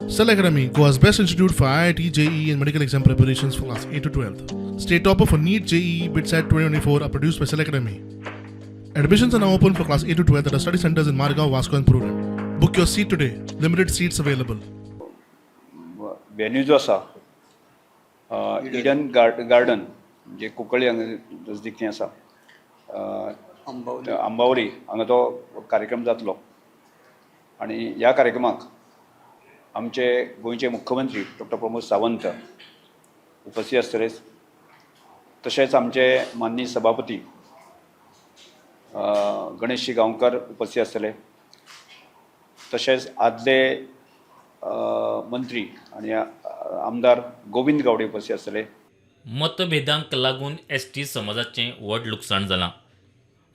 Cell Academy, Goa's best institute for IIT, JEE, and medical exam preparations for class 8 to 12th. State topper for NEET, JEE, BITSAT 2024 are produced by Cell Academy. Admissions are now open for class 8 to 12th at our study centers in Margao, Vasco, and Purure. Book your seat today. Limited seats available. Venue जो आसा Eden garden जे कुंकळ्ळी हांगा नजदीक आसा अंबावली हांगा तो कार्यक्रम जातलो आनी ह्या कार्यक्रमाक आमचे गोंयचे मुख्यमंत्री डॉक्टर प्रमोद सावंत उपस्थित आसतले तशेंच आमचे माननीय सभापती गणेशजी गांवकर उपस्थित आसतले तशेंच आदले मंत्री आणि आमदार गोविंद गावडे उपस्थित आसतले. मतभेदांक लागून एसटी समाजाचें व्हड लुकसाण जालां.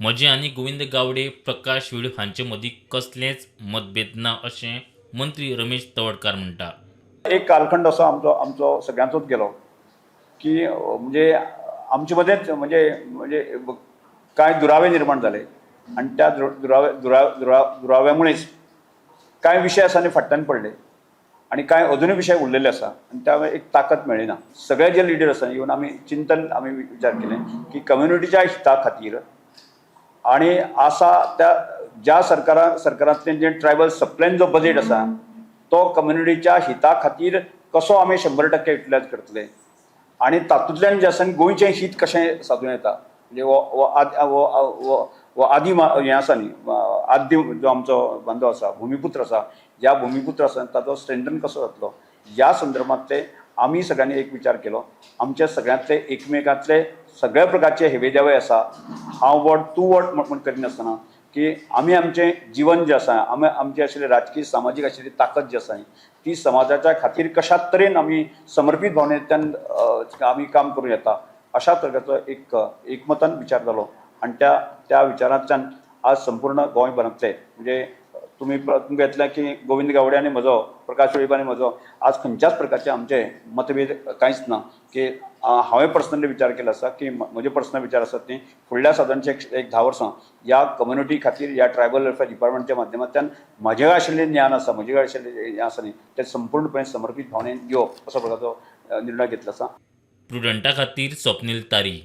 म्हजें आनी गोविंद गावडे प्रकाश वेळू हांचे मदीं कसलेंच मतभेद ना अशें मंत्री रमेश तवडकार म्हणटा. एक कालखंड असो आमचो सगळ्यांचोच गेलो की म्हणजे आमचे मध्येच म्हणजे काय दुरावे निर्माण झाले आणि त्या दुराव्यामुळेच काय विषय आसा फाटल्यान पडले आणि काय अजूनही विषय उरलेले आसा आणि त्यामुळे एक ताकद मेळ्ळी ना. सगळे जे लिडर आसा इवन आमी विचार केले की कम्युनिटीच्या हिता खातीर आणि आसा त्या ज्या सरकारांतलें जे ट्रायबल सप्लायन जो बजेट आसा तो कम्युनिटीच्या हिता खातीर कसो आमी 100% युटिलायज करतले आणि तातूंतल्यान जे आसा गोंयचें हित कशें साधून येता म्हणजे आदी हें आसा न्ही आद्य जो आमचो बांदो आसा भुमिपुत्र आसा ज्या भुमिपुत्र आसा ताचो स्ट्रेंथन कसो जातलो ह्या संदर्भांतले आमी सगळ्यांनी एक विचार केलो. आमचे सगळ्यांतले एकमेकांतले सगळ्या प्रकारचे हेवेदेवे आसा हांव वोट तूं वोट म्हण करिनासतना की आमी आमचें जीवन जें आसा आमची आशिल्ली राजकीय सामाजीक आशिल्ली ताकद जी आसा ती समाजाच्या खातीर कशा तरेन आमी समर्पीत भावनेंतल्यान आमी काम करूं येता अशा तरेचो एक एकमतान विचार जालो आणि त्या विचारांतल्यान आज संपूर्ण गोंयभरांतले म्हणजे तुमकां येतलें की गोविंद गावडे आनी म्हजो प्रकाश वेळीप आनी म्हजो आज खंयच्याच प्रकारचे आमचे मतभेद कांयच ना की हांवें पर्सनली विचार केलो आसा की म्हजे पर्सनल विचार आसात ती फुडल्या सादारणचे एक 10 वर्सां ह्या कम्युनिटी खातीर ह्या ट्रायबल वेलफेअर डिपार्टमेंटच्या माध्यमांतल्यान म्हजे आशिल्लें ज्ञान आसा म्हजे आशिल्लें हें आसा न्ही तें संपूर्णपणे समर्पीत भावनेन घेवप असो प्रकारचो निर्णय घेतलो आसा. प्रुडंटा खातीर स्वप्नील तारी.